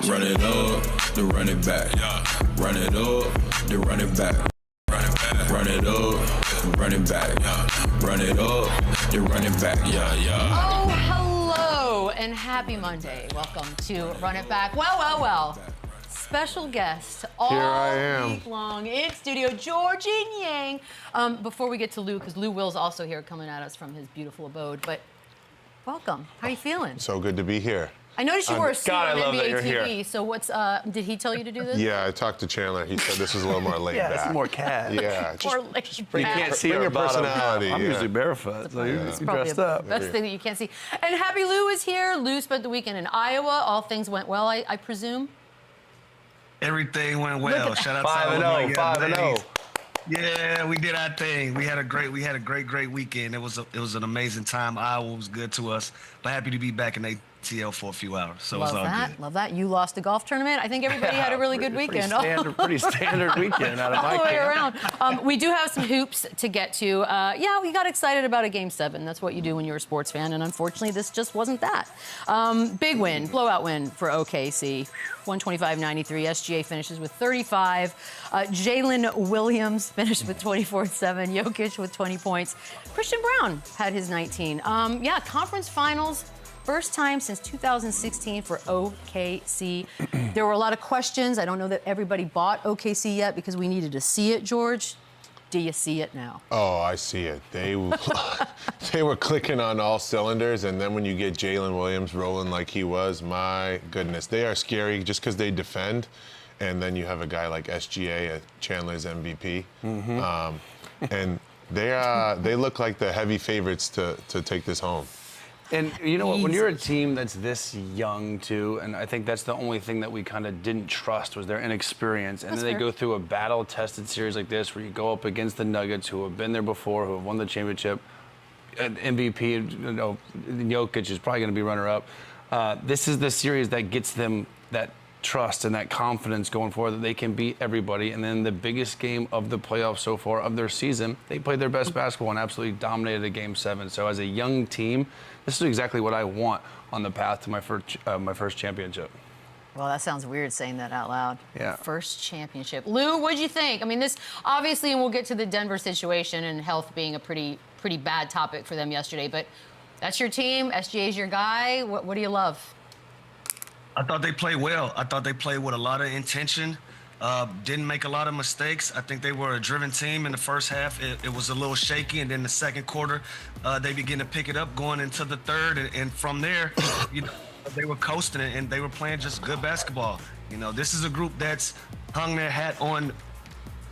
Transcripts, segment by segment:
Run it up, then run it back. Run it up, then run it back. Run it up, run it back. Run it up, then run it back. Oh, hello and happy Monday. Welcome to Run It Back. Well. Special guest all week long in studio, Georgie Niang. Before we get to Lou, because Lou Will's also here coming at us from his beautiful abode, but welcome. How are you feeling? So good to be here. I noticed you wore a suit on NBA TV, here. so what's, did he tell you to do this? Yeah, I talked to Chandler. He said this was a little more laid back. Yeah, it's more cat. Yeah. More laid You back. can't see Bring her your personality. I'm usually barefoot, so you're dressed up. That's the thing that you can't see. And Happy Lou is here. Lou spent the weekend in Iowa. All things went well, I presume. Everything went well. Shout out to 5-0. Yeah, we did our thing. We had a great weekend. It was an amazing time. Iowa was good to us, but happy to be back in ATL for a few hours. So it's all good. Love that. You lost a golf tournament. I think everybody had a really good weekend. Pretty standard weekend out of my all the way camp. around. We do have some hoops to get to. Yeah, we got excited about a Game 7. That's what you do when you're a sports fan, and unfortunately, this just wasn't that. Big win, blowout win for OKC. 125-93. SGA finishes with 35. Jalen Williams finished with 24-7. Jokic with 20 points. Christian Brown had his 19. Yeah, conference finals. First time since 2016 for OKC. There were a lot of questions. I don't know that everybody bought OKC yet because we needed to see it, George. Do you see it now? Oh, I see it. They were clicking on all cylinders, and then when you get Jalen Williams rolling like he was, my goodness, they are scary just because they defend, and then you have a guy like SGA, Chandler's MVP, and they look like the heavy favorites to take this home. And you know what, when you're a team that's this young too, and I think that's the only thing that we kind of didn't trust was their inexperience. And then they go through a battle-tested series like this where you go up against the Nuggets who have been there before, who have won the championship. An MVP, you know, Jokic is probably going to be runner-up. This is the series that gets them that trust and that confidence going forward that they can beat everybody. And then the biggest game of the playoffs so far of their season, they played their best basketball and absolutely dominated a Game 7. So as a young team, this is exactly what I want on the path to my first championship. Well, that sounds weird saying that out loud. Yeah. First championship. Lou, what'd you think? I mean, this obviously, and we'll get to the Denver situation and health being a pretty bad topic for them yesterday, but that's your team. SGA's your guy. What do you love? I thought they played well. I thought they played with a lot of intention. Didn't make a lot of mistakes. I think they were a driven team in the first half. It was a little shaky, and then the second quarter, they began to pick it up going into the third, and from there, you know, they were coasting it, and they were playing just good basketball. You know, this is a group that's hung their hat on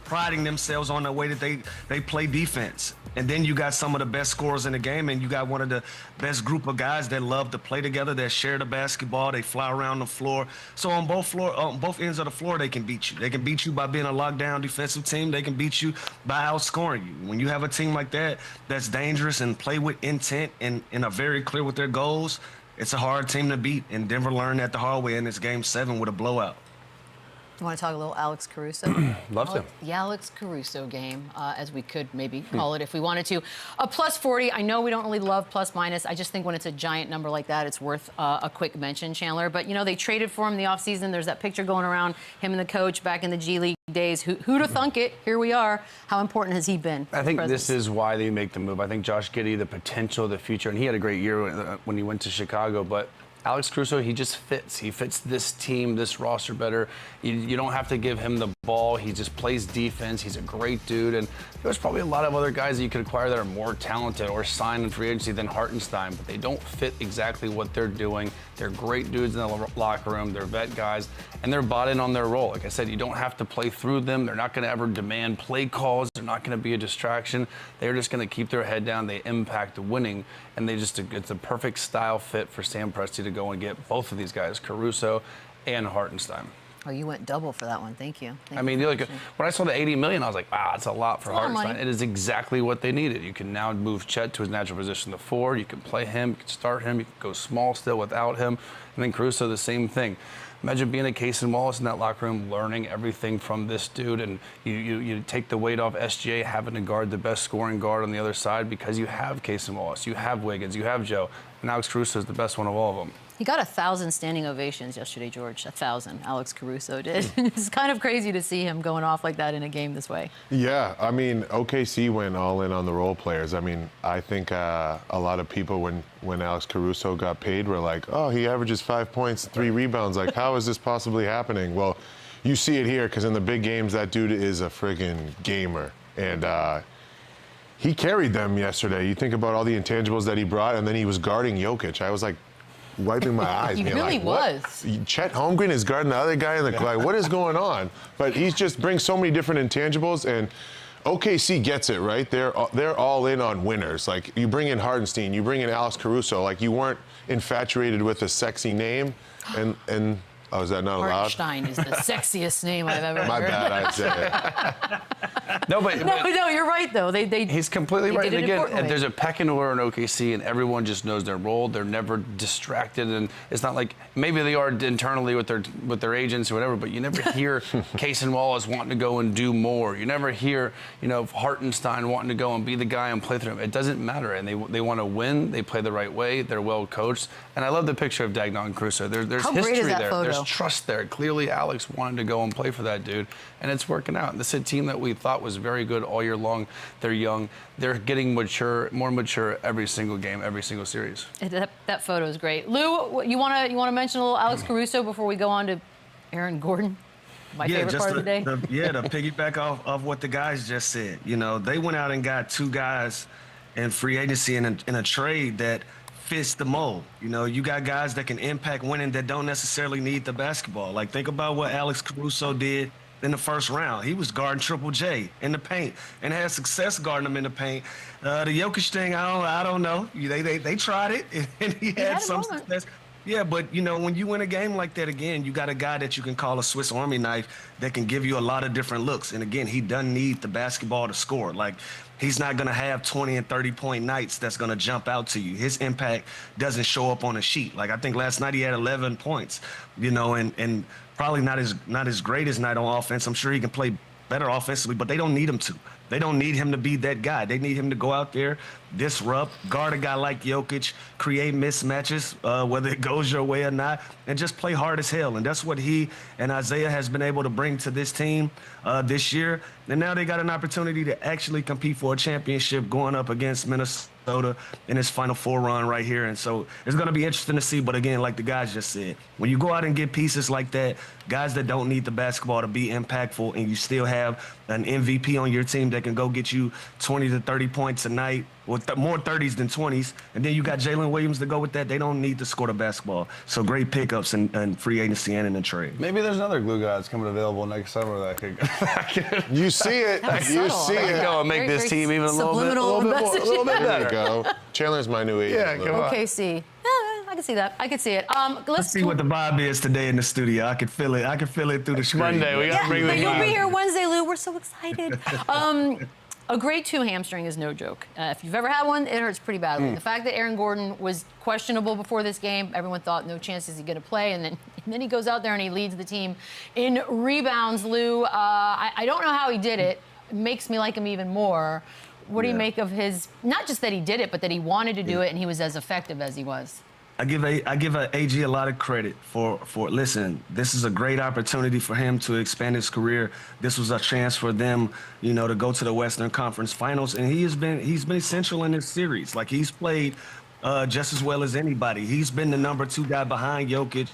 priding themselves on the way that they play defense. And then you got some of the best scorers in the game, and you got one of the best group of guys that love to play together, that share the basketball, they fly around the floor. So on both ends of the floor, they can beat you. They can beat you by being a lockdown defensive team. They can beat you by outscoring you. When you have a team like that that's dangerous and play with intent and are very clear with their goals, it's a hard team to beat. And Denver learned that the hard way in this Game 7 with a blowout. You want to talk a little Alex Caruso? Love to. The Alex Caruso game, as we could maybe call it if we wanted to. A plus 40. I know we don't really love plus minus. I just think when it's a giant number like that, it's worth a quick mention, Chandler. But, you know, they traded for him in the offseason. There's that picture going around, him and the coach back in the G League days. Who'd have thunk it? Here we are. How important has he been? I think this is why they make the move. I think Josh Giddey, the potential, the future, and he had a great year when he went to Chicago, but Alex Caruso, he just fits. He fits this team, this roster better. You don't have to give him the ball. He just plays defense. He's a great dude. And there's probably a lot of other guys that you could acquire that are more talented or sign in free agency than Hartenstein, but they don't fit exactly what they're doing. They're great dudes in the locker room. They're vet guys, and they're bought in on their role. Like I said, you don't have to play through them. They're not going to ever demand play calls. They're not going to be a distraction. They're just going to keep their head down. They impact winning, and it's a perfect style fit for Sam Presti to go and get both of these guys, Caruso and Hartenstein. Oh, you went double for that one. Thank you. I mean, when I saw the $80 million, I was like, wow, that's a lot for Hartenstein. Money. It is exactly what they needed. You can now move Chet to his natural position, the 4. You can play him. You can start him. You can go small still without him. And then Caruso, the same thing. imagine being a Casey Wallace in that locker room, learning everything from this dude, and you take the weight off SGA having to guard the best scoring guard on the other side because you have Casey Wallace, you have Wiggins, you have Joe, and Alex Caruso is the best one of all of them. He got 1,000 standing ovations yesterday, George. 1,000. Alex Caruso did. It's kind of crazy to see him going off like that in a game this way. Yeah, I mean, OKC went all in on the role players. I mean, I think a lot of people, when Alex Caruso got paid, were like, oh, he averages 5 points, 3 rebounds. Like, how is this possibly happening? Well, you see it here because in the big games, that dude is a friggin' gamer. And he carried them yesterday. You think about all the intangibles that he brought, and then he was guarding Jokic. I was like, wiping my eyes. He really like, was. Chet Holmgren is guarding the other guy in the like, what is going on? But he just brings so many different intangibles, and OKC gets it, right? They're all in on winners. Like, you bring in Hardenstein, you bring in Alex Caruso. Like, you weren't infatuated with a sexy name, and oh, is that not allowed? Hartenstein is the sexiest name I've ever heard. My bad, I said it. No, you're right, though. He's completely right. Did And it again, importantly. there's a pecking order in OKC, and everyone just knows their role. They're never distracted, and it's not like maybe they are internally with their agents or whatever. But you never hear Casey Wallace wanting to go and do more. You never hear, Hartenstein wanting to go and be the guy and play through him. It doesn't matter, and they want to win. They play the right way. They're well coached, and I love the picture of Dagnon Caruso. There's How history great is that there. photo? There's trust there. Clearly, Alex wanted to go and play for that dude, and it's working out. This is a team that we thought was very good all year long. They're young. They're getting more mature every single game, every single series. That photo is great. Lou, you want to mention a little Alex Caruso before we go on to Aaron Gordon? My favorite part of the day. To piggyback off what the guys just said. They went out and got 2 guys in free agency in a trade that fits the mold. You got guys that can impact winning that don't necessarily need the basketball. Like, think about what Alex Caruso did in the first round. He was guarding Triple J in the paint and had success guarding him in the paint. The Jokic thing, I don't know. They tried it, and he had some success. Yeah, but, when you win a game like that, again, you got a guy that you can call a Swiss Army knife that can give you a lot of different looks. And, again, he doesn't need the basketball to score. Like, he's not going to have 20 and 30-point nights that's going to jump out to you. His impact doesn't show up on a sheet. Like, I think last night he had 11 points, and probably not his greatest night on offense. I'm sure he can play better offensively, but they don't need him to. They don't need him to be that guy. They need him to go out there, disrupt, guard a guy like Jokic, create mismatches, whether it goes your way or not, and just play hard as hell. And that's what he and Isaiah has been able to bring to this team this year. And now they got an opportunity to actually compete for a championship going up against Minnesota in his Final Four run right here. And so it's going to be interesting to see. But again, like the guys just said, when you go out and get pieces like that, guys that don't need the basketball to be impactful, and you still have an MVP on your team that can go get you 20 to 30 points a night, with more 30s than 20s, and then you got Jalen Williams to go with that. They don't need to score the basketball. So great pickups in free agency and in the trade. Maybe there's another glue guy that's coming available next summer that could. You see it. You see it. Go and make this team even a little bit There better. you go. Chandler's my new agent. Yeah, come on. OKC. I can see that. I can see it. Let's see what the vibe is today in the studio. I can feel it. I can feel it through the screen. Monday. We got to bring the You'll be here Wednesday, Lou. We're so excited. A grade 2 hamstring is no joke. If you've ever had one, it hurts pretty badly. The fact that Aaron Gordon was questionable before this game, everyone thought no chance is he going to play, and then he goes out there and he leads the team in rebounds. Lou, I don't know how he did it. It makes me like him even more. What do you make of his, not just that he did it, but that he wanted to do it and he was as effective as he was? I give AG a lot of credit for listen, this is a great opportunity for him to expand his career. This was a chance for them, to go to the Western Conference Finals, and he's been essential in this series. Like, he's played just as well as anybody. He's been the number 2 guy behind Jokic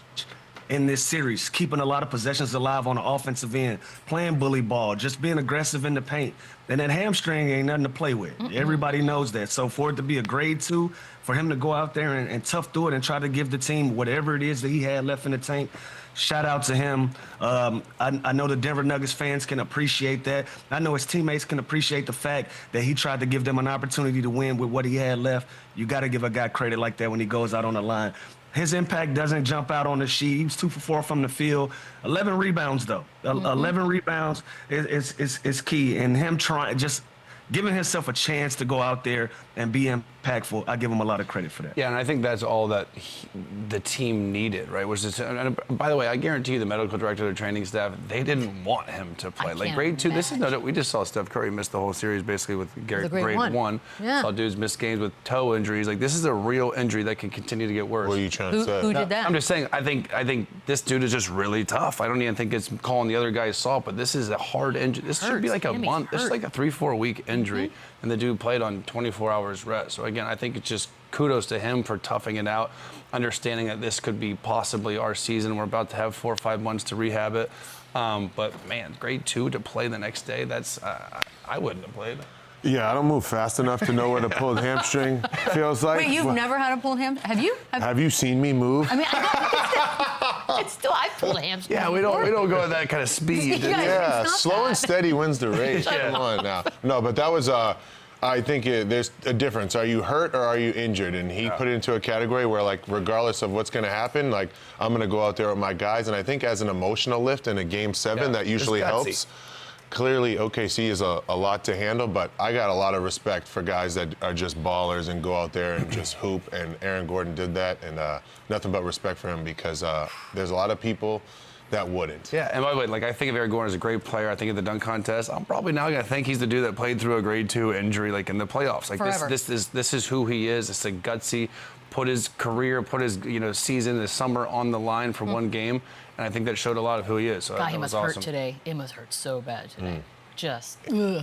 in this series, keeping a lot of possessions alive on the offensive end, playing bully ball, just being aggressive in the paint. And that hamstring ain't nothing to play with. Everybody knows that. So for it to be a grade 2, for him to go out there and tough through it and try to give the team whatever it is that he had left in the tank, shout out to him. I know the Denver Nuggets fans can appreciate that. I know his teammates can appreciate the fact that he tried to give them an opportunity to win with what he had left. You got to give a guy credit like that when he goes out on the line. His impact doesn't jump out on the sheet. He was 2 for 4 from the field. 11 rebounds, though. 11 rebounds is key. And him trying, just giving himself a chance to go out there and be impactful. I give him a lot of credit for that. Yeah, and I think that's all that the team needed, right? Was this, and by the way, I guarantee you the medical director, the training staff, they didn't want him to play. Like grade 2, this is no, we just saw Steph Curry miss the whole series basically with grade 1. Yeah. Saw dudes miss games with toe injuries. Like this is a real injury that can continue to get worse. What are you trying to say? Who did that? I'm just saying, I think this dude is just really tough. I don't even think it's calling the other guys soft, but this is a hard injury. This should be like a month. This is like a 3-4 week injury, and the dude played on 24 hours rest. So again, I think it's just kudos to him for toughing it out, understanding that this could be possibly our season. We're about to have 4 or 5 months to rehab it. But man, grade 2 to play the next day, that's, I wouldn't have played. Yeah, I don't move fast enough to know what a pulled hamstring feels like. Wait, you've never had a pulled hamstring? Have you? Have you seen me move? I mean, it's still, I've pulled a hamstring. Yeah, we don't go at that kind of speed. Yeah, slow and steady wins the race. Come on now. No, but that was, I think there's a difference. Are you hurt or are you injured? And he put it into a category where, like, regardless of what's going to happen, like, I'm going to go out there with my guys. And I think as an emotional lift in a Game 7, that usually helps. Clearly, OKC is a lot to handle, but I got a lot of respect for guys that are just ballers and go out there and just hoop, and Aaron Gordon did that, and nothing but respect for him because there's a lot of people that wouldn't. Yeah, and by the way, like I think of Aaron Gordon as a great player. I think of the dunk contest. I'm probably now gonna think he's the dude that played through a grade 2 injury, like in the playoffs. Like this is who he is. It's a gutsy, put his career, put his season, his summer on the line for one game. And I think that showed a lot of who he is. So God, he that must was awesome. hurt today. It must hurt so bad today. Just, ugh.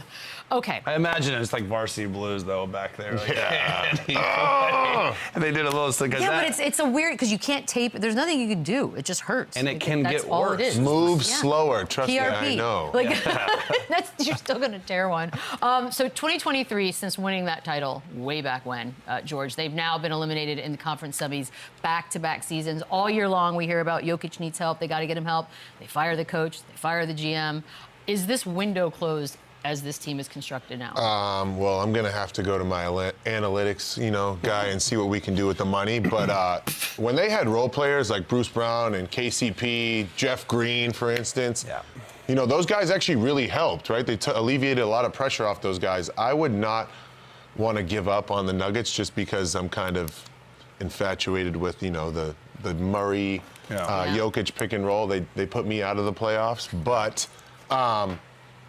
Okay. I imagine it's like Varsity Blues, though, back there. Like, and they did a little... Yeah, but it's a weird... Because you can't tape... There's nothing you can do. It just hurts. And it can get all worse. It is. Move slower. Trust PRP. me, I know. Like, you're still going to tear one. So 2023, since winning that title way back when, George, they've now been eliminated in the conference semis back-to-back seasons. All year long, we hear about Jokic needs help. They got to get him help. They fire the coach. They fire the GM. Is this window closed as this team is constructed now? Well, I'm going to have to go to my analytics, guy and see what we can do with the money. But when they had role players like Bruce Brown and KCP, Jeff Green, for instance, those guys actually really helped, right? They alleviated a lot of pressure off those guys. I would not want to give up on the Nuggets just because I'm kind of infatuated with, the Murray, Jokic pick and roll. They put me out of the playoffs. But... I'm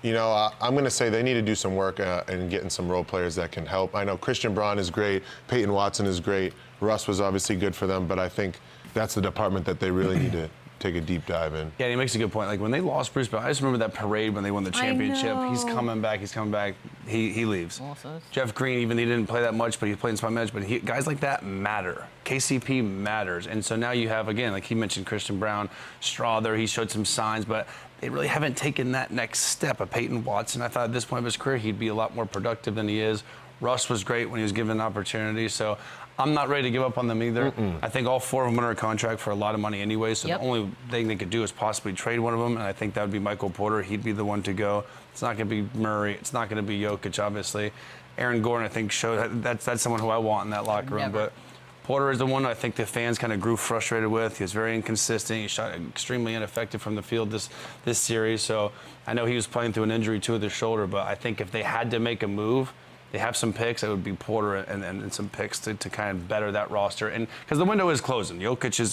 going to say they need to do some work in getting some role players that can help. I know Christian Braun is great. Peyton Watson is great. Russ was obviously good for them, but I think that's the department that they really need to take a deep dive in. Yeah, he makes a good point. Like, when they lost Bruce Brown, I just remember that parade when they won the championship. He's coming back. He leaves. Jeff Green, even he didn't play that much, but he played in spot match. But guys like that matter. KCP matters. And so now you have, again, like he mentioned, Christian Braun, Strawther. He showed some signs, but they really haven't taken that next step. Of Peyton Watson, I thought at this point of his career, he'd be a lot more productive than he is. Russ was great when he was given an opportunity. So I'm not ready to give up on them either. I think all 4 of them are under contract for a lot of money anyway, so the only thing they could do is possibly trade one of them, and I think that would be Michael Porter. He'd be the one to go. It's not going to be Murray. It's not going to be Jokic, obviously. Aaron Gordon, I think, showed that's someone who I want in that locker room. But Porter is the one I think the fans kind of grew frustrated with. He was very inconsistent. He shot extremely ineffective from the field this series. So I know he was playing through an injury too with his shoulder, but I think if they had to make a move, they have some picks. It would be Porter and some picks to kind of better that roster, and because the window is closing. Jokic is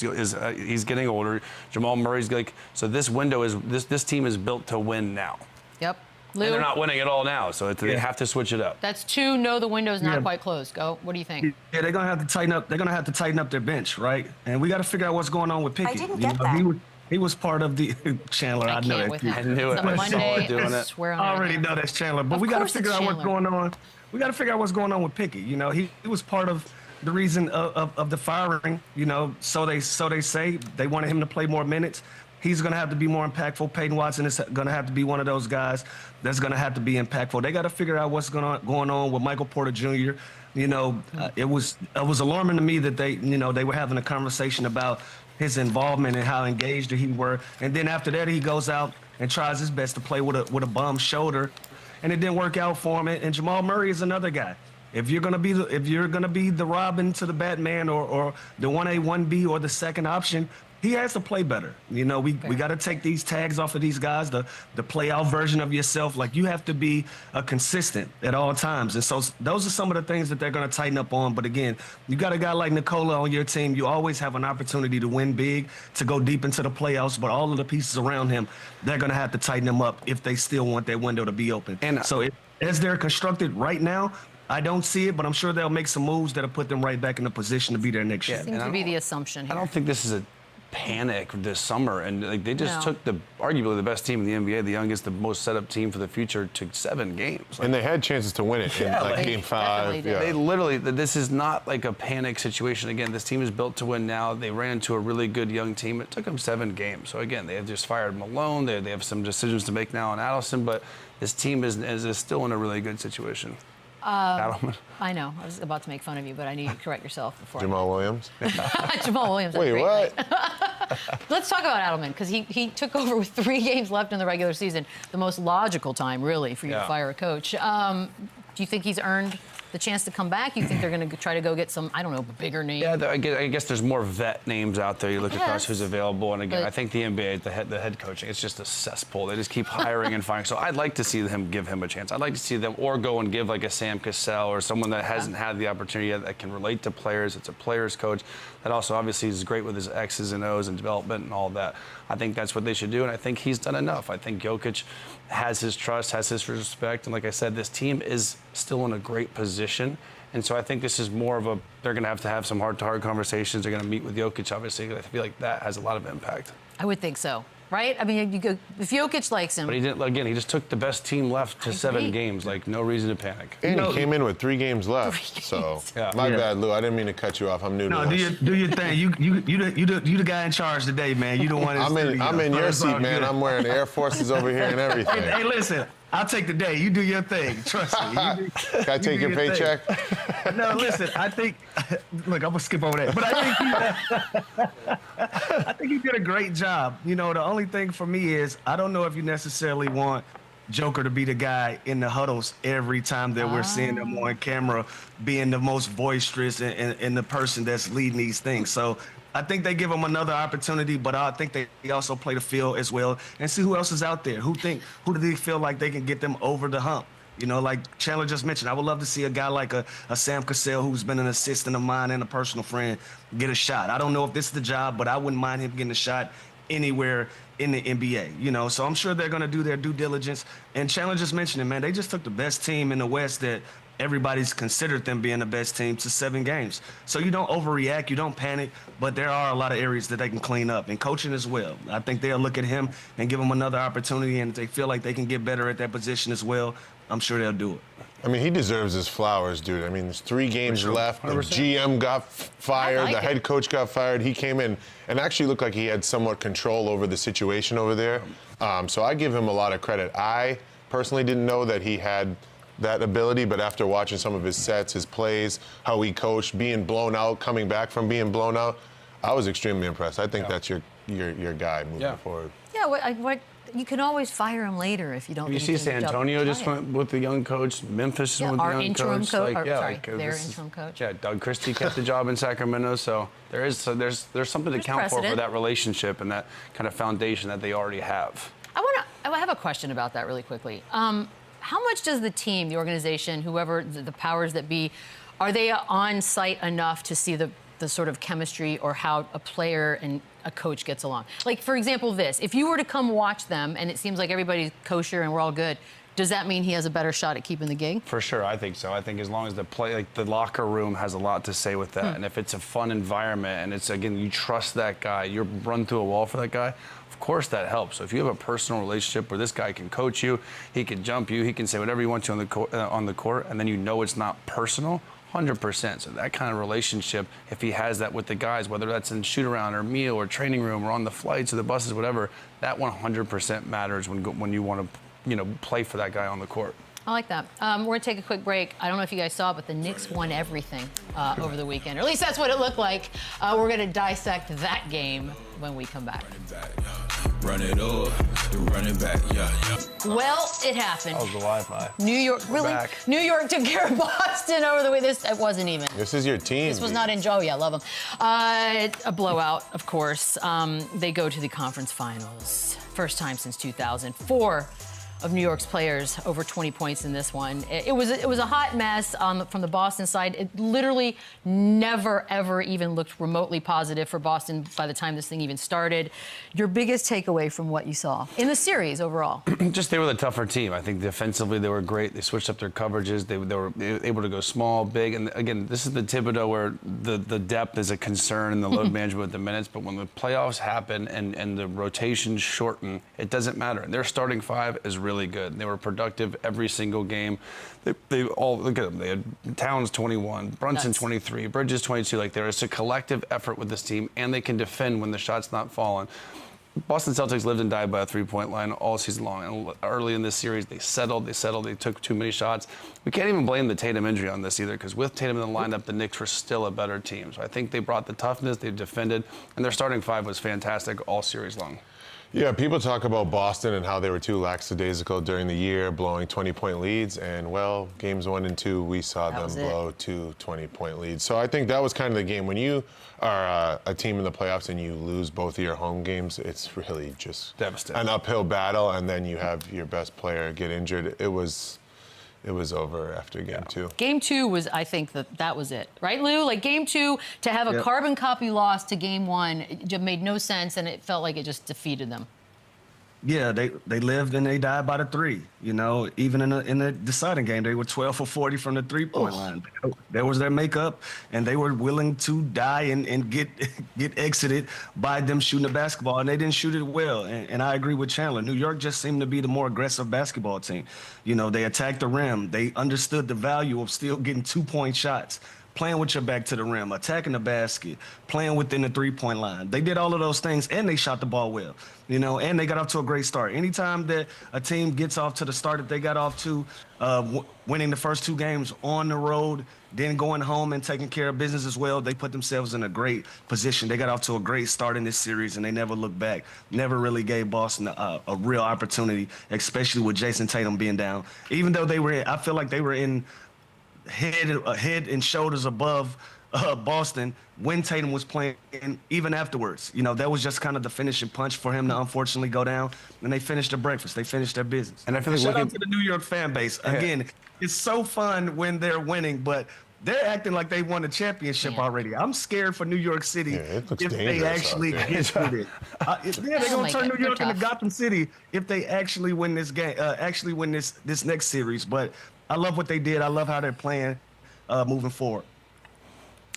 he's getting older. Jamal Murray's so this window is this team is built to win now. Yep. And they're not winning at all now, so they have to switch it up. That's 2. No, the window's not quite closed. Go. What do you think? Yeah, they're gonna have to tighten up. They're gonna have to tighten up their bench, right? And we got to figure out what's going on with Pickett. I didn't get that. He was part of the Chandler. I know that. I knew it. I saw it doing it. Swear on I already know that's Chandler, but we got to figure out what's going on. We got to figure out what's going on with Pickett. He was part of the reason of the firing. So they say they wanted him to play more minutes. He's going to have to be more impactful. Peyton Watson is going to have to be one of those guys that's going to have to be impactful. They got to figure out what's going on with Michael Porter Jr. It was alarming to me that they were having a conversation about his involvement and how engaged he were. And then after that, he goes out and tries his best to play with a bum shoulder, and it didn't work out for him. And Jamal Murray is another guy. If you're gonna be the Robin to the Batman, or the 1A, 1B, or the second option, he has to play better. You know, we got to take these tags off of these guys, the play-out version of yourself. Like, you have to be consistent at all times. And so those are some of the things that they're going to tighten up on. But again, you got a guy like Nikola on your team. You always have an opportunity to win big, to go deep into the playoffs. But all of the pieces around him, they're going to have to tighten them up if they still want that window to be open. And so as they're constructed right now, I don't see it, but I'm sure they'll make some moves that'll put them right back in the position to be there next year. Seems to be the assumption here. I don't think this is a panic this summer, and like they just took arguably the best team in the NBA, the youngest, the most set up team for the future, to 7 games. Like, and they had chances to win it in like game 5. Yeah. They literally, this is not like a panic situation. Again, this team is built to win now. They ran into a really good young team. It took them 7 games. So again, they have just fired Malone. They have some decisions to make now on Adelson, but this team is still in a really good situation. Adelman. I know. I was about to make fun of you, but I need you to correct yourself before. Jamal Williams. Jamal Williams. Wait, what? Let's talk about Adelman, because he took over with 3 games left in the regular season. The most logical time, really, for you to fire a coach. Do you think he's earned the chance to come back? You think they're going to try to go get some, I don't know, bigger name? Yeah, I guess there's more vet names out there. You look across who's available, and again, I think the NBA, the head coaching, it's just a cesspool. They just keep hiring and firing. So I'd like to see them give him a chance. I'd like to see them or go and give like a Sam Cassell or someone that hasn't had the opportunity yet, that can relate to players. It's a player's coach that also obviously is great with his X's and O's and development and all that. I think that's what they should do, and I think he's done enough. I think Jokic has his trust, has his respect, and like I said, this team is still in a great position. And so I think this is more of a, they're going to have some heart-to-heart conversations. They're going to meet with Jokic, obviously. I feel like that has a lot of impact. I would think so, right? I mean, you go, if Jokic likes him. But he didn't, again, he just took the best team left to 7 games. Like, no reason to panic. And he came in with 3 games left. So, my bad, Lou. I didn't mean to cut you off. I'm new to this. Do your thing. You the guy in charge today, man. You the one. I'm in your seat, man. I'm wearing Air Forces over here and everything. Hey, listen. I'll take the day. You do your thing. Trust me. Can I take your paycheck? No, listen. I think. Look, I'm gonna skip over that. But I think you did a great job. You know, the only thing for me is I don't know if you necessarily want Joker to be the guy in the huddles every time that we're seeing him on camera, being the most boisterous and the person that's leading these things. So I think they give him another opportunity, but I think they also play the field as well and see who else is out there. Who do they feel like they can get them over the hump? You know, like Chandler just mentioned, I would love to see a guy like a Sam Cassell, who's been an assistant of mine and a personal friend, get a shot. I don't know if this is the job, but I wouldn't mind him getting a shot anywhere in the NBA, you know. So I'm sure they're going to do their due diligence. And Chandler just mentioned it, man. They just took the best team in the West that everybody's considered them being the best team to 7 games. So you don't overreact, you don't panic, but there are a lot of areas that they can clean up, and coaching as well. I think they'll look at him and give him another opportunity, and if they feel like they can get better at that position as well, I'm sure they'll do it. I mean, he deserves his flowers, dude. I mean, there's 3 games left. The GM got fired. The head coach got fired. He came in and actually looked like he had somewhat control over the situation over there. So I give him a lot of credit. I personally didn't know that he had that ability, but after watching some of his sets, his plays, how he coached, being blown out, coming back from being blown out, I was extremely impressed. I think that's your guy moving forward. Yeah, what you can always fire him later if you don't. You see, San Antonio just went with the young coach. Memphis went with the young coach. Their interim coach. Yeah, Doug Christie kept the job in Sacramento, so there's something to count for that relationship and that kind of foundation that they already have. I have a question about that really quickly. How much does the team, the organization, whoever the powers that be, are they on site enough to see the sort of chemistry or how a player and a coach gets along? Like, for example, if you were to come watch them and it seems like everybody's kosher and we're all good, does that mean he has a better shot at keeping the gig? For sure, I think so. I think as long as the locker room has a lot to say with that, and if it's a fun environment and it's, again, you trust that guy, you're run through a wall for that guy, of course that helps. So if you have a personal relationship where this guy can coach you, he can jump you, he can say whatever you want to on the court, and then you know it's not personal, 100%. So that kind of relationship, if he has that with the guys, whether that's in shoot-around or meal or training room or on the flights or the buses, whatever, that 100% matters when you want to, play for that guy on the court. I like that. We're going to take a quick break. I don't know if you guys saw it, but the Knicks won everything over the weekend. Or at least that's what it looked like. We're going to dissect that game when we come back. Run it up, run it back, yeah. Well, it happened. That was the Wi-Fi. New York, really? Back. New York took care of Boston over the way. It wasn't even. This is your team. This was not in Joe. Yeah, love them. A blowout, of course. They go to the conference finals. First time since 2004. Of New York's players over 20 points in this one. It was a hot mess from the Boston side. It literally never, ever even looked remotely positive for Boston by the time this thing even started. Your biggest takeaway from what you saw in the series overall? Just they were the tougher team. I think defensively they were great. They switched up their coverages. They were able to go small, big. And again, this is the Thibodeau where the depth is a concern and the load management with the minutes. But when the playoffs happen and the rotations shorten, it doesn't matter. Their starting five is really good. They were productive every single game. They all, look at them. They had Towns 21, Brunson 23, Bridges 22. Like, there is a collective effort with this team, and they can defend when the shot's not falling. Boston Celtics lived and died by a three-point line all season long. And early in this series, they settled. They took too many shots. We can't even blame the Tatum injury on this either, because with Tatum in the lineup, the Knicks were still a better team. So I think they brought the toughness, they defended, and their starting five was fantastic all series long. Yeah, people talk about Boston and how they were too lackadaisical during the year, blowing 20-point leads. And, well, games 1 and 2, we saw them blow 2 20-point leads. So I think that was kind of the game. When you are a team in the playoffs and you lose both of your home games, it's really just devastating. An uphill battle. And then you have your best player get injured. It was over after game 2. Game 2 was, I think, that was it. Right, Lou? Like, game 2, to have a carbon copy loss to game 1, it just made no sense, and it felt like it just defeated them. Yeah, they lived and they died by the 3. You know, even in the deciding game, they were 12 for 40 from the 3-point line. That was their makeup, and they were willing to die and get exited by them shooting the basketball, and they didn't shoot it well. And I agree with Chandler. New York just seemed to be the more aggressive basketball team. You know, they attacked the rim. They understood the value of still getting 2-point shots, playing with your back to the rim, attacking the basket, playing within the 3-point line. They did all of those things, and they shot the ball well, you know, and they got off to a great start. Anytime that a team gets off to the start that they got off to, winning the first 2 games on the road, then going home and taking care of business as well, they put themselves in a great position. They got off to a great start in this series, and they never looked back. Never really gave Boston a real opportunity, especially with Jason Tatum being down. Even though I feel like they were in head and shoulders above Boston when Tatum was playing, and even afterwards. You know, that was just kind of the finishing punch for him to unfortunately go down. And they finished their breakfast. They finished their business. And I feel like shout out to the New York fan base. Again, it's so fun when they're winning, but they're acting like they won a championship already. I'm scared for New York City if they actually get through it. They're going to turn New York into Gotham City if they actually win this game, this next series. But I love what they did. I love how they're playing moving forward.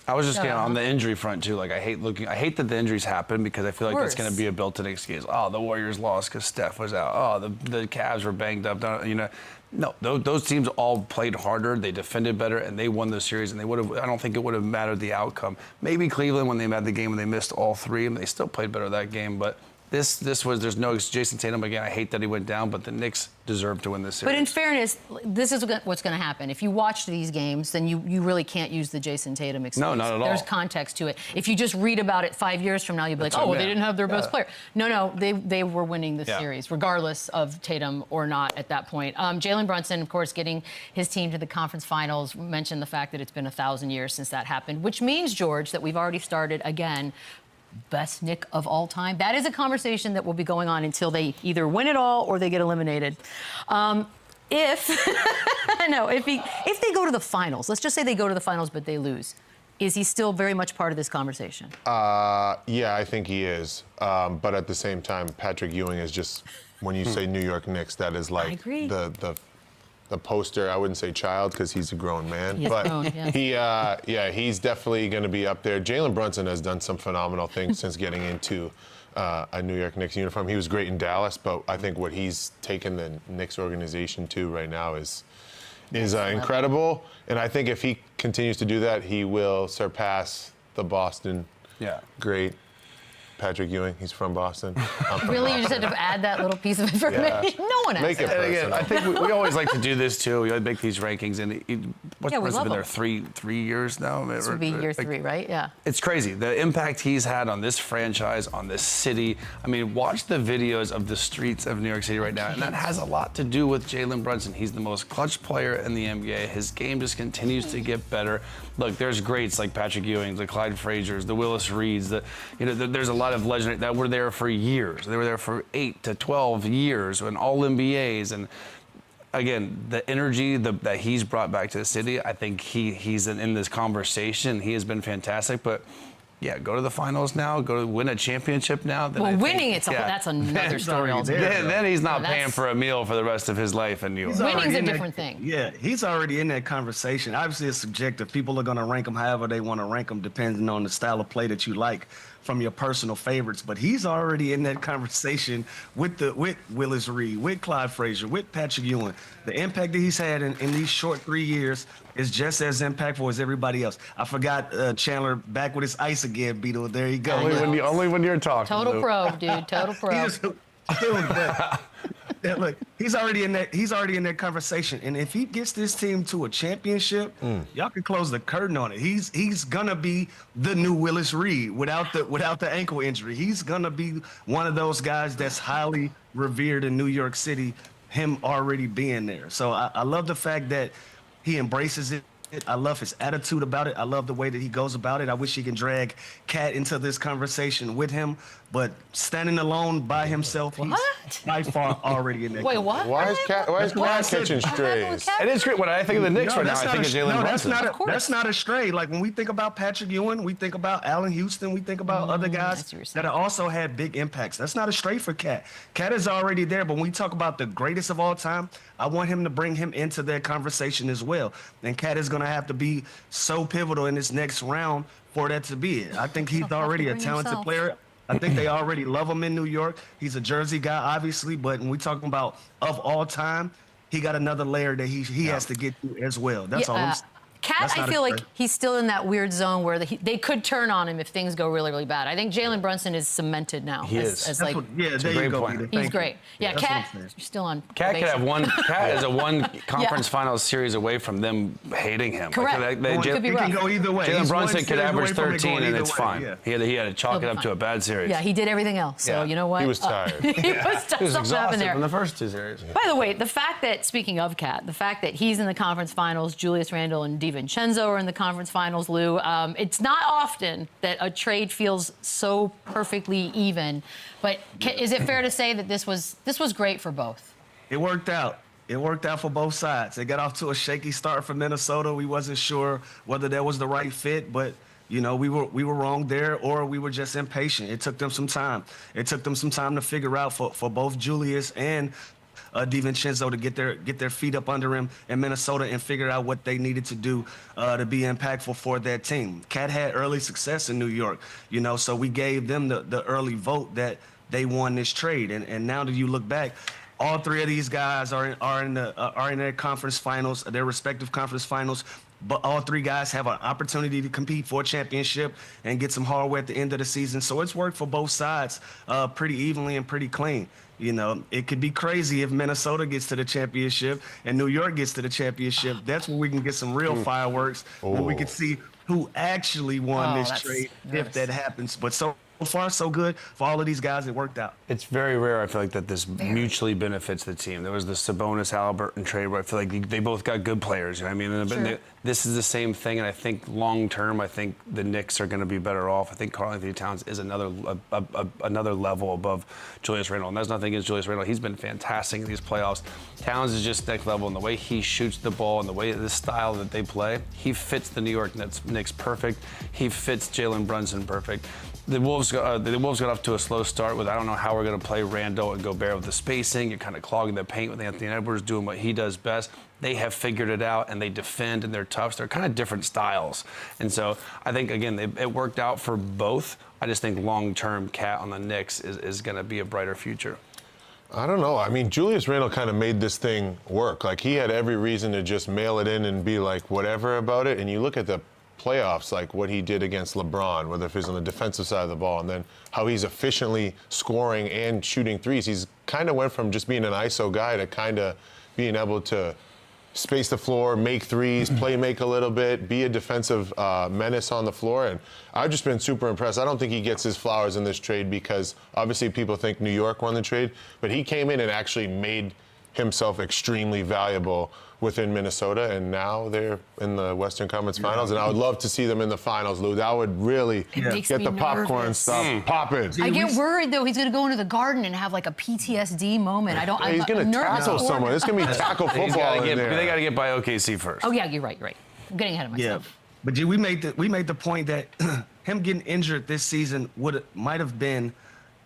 I was just getting on the injury front too. Like, I hate that the injuries happen, because I feel like that's going to be a built-in excuse. Oh, the Warriors lost because Steph was out. Oh, the Cavs were banged up. You know, no, those teams all played harder. They defended better, and they won the series. And they would have. I don't think it would have mattered the outcome. Maybe Cleveland, when they had the game and they missed all 3, and they still played better that game, but. This was, there's no Jason Tatum again. I hate that he went down, but the Knicks deserve to win this series. But in fairness, this is what's going to happen. If you watch these games, then you really can't use the Jason Tatum excuse. No, not at all. There's context to it. If you just read about it 5 years from now, you'll be like, oh, well, they didn't have their best player. No, they were winning the series, regardless of Tatum or not at that point. Jalen Brunson, of course, getting his team to the conference finals, mentioned the fact that it's been 1,000 years since that happened, which means, George, that we've already started again. Best Knick of all time. That is a conversation that will be going on until they either win it all or they get eliminated. If they go to the finals, let's just say they go to the finals but they lose, is he still very much part of this conversation? Yeah, I think he is. But at the same time, Patrick Ewing is just, when you say New York Knicks, that is like the poster. I wouldn't say child, because he's a grown man, but he's definitely going to be up there. Jalen Brunson has done some phenomenal things since getting into a New York Knicks uniform. He was great in Dallas, but I think what he's taken the Knicks organization to right now is incredible. And I think if he continues to do that, he will surpass the Boston great Patrick Ewing. He's from Boston. Really, you just had to add that little piece of information. Yeah. No one Make asked it that. Again, I think we always like to do this too. We make these rankings, and what's Yeah, we been love there them. three years now. This would be year 3, right? Yeah. It's crazy the impact he's had on this franchise, on this city. I mean, watch the videos of the streets of New York City right now, and that has a lot to do with Jalen Brunson. He's the most clutch player in the NBA. His game just continues to get better. Look, there's greats like Patrick Ewing, the Clyde Frazier's, the Willis Reeds. There's a lot of legendary that were there for years. They were there for 8 to 12 years, and all NBAs. And again, the energy that he's brought back to the city, I think he's in this conversation. He has been fantastic, but. Yeah, go to the finals now. Go to win a championship now. Well, winning that's another story altogether. Then he's not paying for a meal for the rest of his life in New York. Winning's a different thing. Yeah, he's already in that conversation. Obviously, it's subjective. People are going to rank him however they want to rank him, depending on the style of play that you like from your personal favorites. But he's already in that conversation with Willis Reed, with Clyde Frazier, with Patrick Ewing. The impact that he's had in these short 3 years is just as impactful as everybody else. I forgot Chandler back with his ice again, Beadle. There you go. Only when you're talking. Total pro, dude. Total pro. Look, he's already in that conversation, and if he gets this team to a championship, y'all can close the curtain on it. He's gonna be the new Willis Reed without the ankle injury. He's gonna be one of those guys that's highly revered in New York City. Him already being there, so I love the fact that he embraces it. I love his attitude about it. I love the way that he goes about it. I wish he can drag Cat into this conversation with him, but standing alone by himself, he's by far already in that. Wait, what? Why is Cat catching strays? It is great. When I think of the Knicks right now, I think of Jalen Brunson. That's not a stray. Like when we think about Patrick Ewing, we think about Allen Houston, we think about other guys that have also had big impacts. That's not a stray for Cat. Cat is already there, but when we talk about the greatest of all time, I want him to bring him into that conversation as well. And Cat is going to have to be so pivotal in this next round for that to be it. I think he's already a talented player. I think they already love him in New York. He's a Jersey guy, obviously, but when we talking about of all time, he got another layer that he has to get to as well. That's all I'm saying. Cat, I feel like he's still in that weird zone where they could turn on him if things go really, really bad. I think Jalen Brunson is cemented now. He is. As like, there you go. He's great. Yeah, Cat, you're still on. Cat could have one. Cat is a one conference finals series away from them hating him. Correct. It could be go either way. Jalen Brunson could average 13 and it's fine. Yeah. He had to chalk it up to a bad series. Yeah, he did everything else. So you know what? He was tired. He was exhausted there. In the first 2 series. By the way, the fact that, speaking of Cat, the fact that he's in the conference finals, Julius Randle and DiVincenzo are in the conference finals, Lou. It's not often that a trade feels so perfectly even, but is it fair to say that this was great for both? It worked out. It worked out for both sides. They got off to a shaky start for Minnesota. We wasn't sure whether that was the right fit, but you know, we were wrong there, or we were just impatient. It took them some time. It took them some time to figure out for both Julius and DiVincenzo to get their feet up under him in Minnesota and figure out what they needed to do to be impactful for that team. Cat had early success in New York, you know, so we gave them the early vote that they won this trade. And now that you look back, all 3 of these guys are in their conference finals, their respective conference finals. But all 3 guys have an opportunity to compete for a championship and get some hardware at the end of the season. So it's worked for both sides pretty evenly and pretty clean. You know, it could be crazy if Minnesota gets to the championship and New York gets to the championship. That's when we can get some real fireworks, when we can see who actually won this trade if that happens. But so far, so good for all of these guys. It worked out. It's very rare, I feel like, that this mutually benefits the team. There was the Sabonis-Halliburton trade where I feel like they both got good players. You know what I mean? This is the same thing, and I think long-term, I think the Knicks are going to be better off. I think Karl-Anthony Towns is another level above Julius Randle, and that's nothing against Julius Randle. He's been fantastic in these playoffs. Towns is just next level, and the way he shoots the ball and the way the style that they play, he fits the New York Knicks perfect. He fits Jalen Brunson perfect. The Wolves got off to a slow start with, I don't know how we're going to play Randle and Gobert with the spacing. You're kind of clogging the paint with Anthony Edwards doing what he does best. They have figured it out, and they defend, and they're tough. They're kind of different styles. And so I think, again, it worked out for both. I just think long-term Cat on the Knicks is going to be a brighter future. I don't know. I mean, Julius Randle kind of made this thing work. Like, he had every reason to just mail it in and be like whatever about it. And you look at the playoffs, like what he did against LeBron, whether if he's on the defensive side of the ball, and then how he's efficiently scoring and shooting threes. He's kind of went from just being an ISO guy to kind of being able to space the floor, make threes, play make a little bit, be a defensive menace on the floor. And I've just been super impressed. I don't think he gets his flowers in this trade because obviously people think New York won the trade, but he came in and actually made himself extremely valuable within Minnesota, and now they're in the Western Conference Finals, and I would love to see them in the finals, Lou. That would really get the popcorn stuff popping. I get worried, though. He's going to go into the Garden and have like a PTSD moment. He's going to tackle someone. It's going to be tackle football in there. They got to get by OKC first. Oh, yeah, you're right. I'm getting ahead of myself. Yeah, but we made the point that him getting injured this season might have been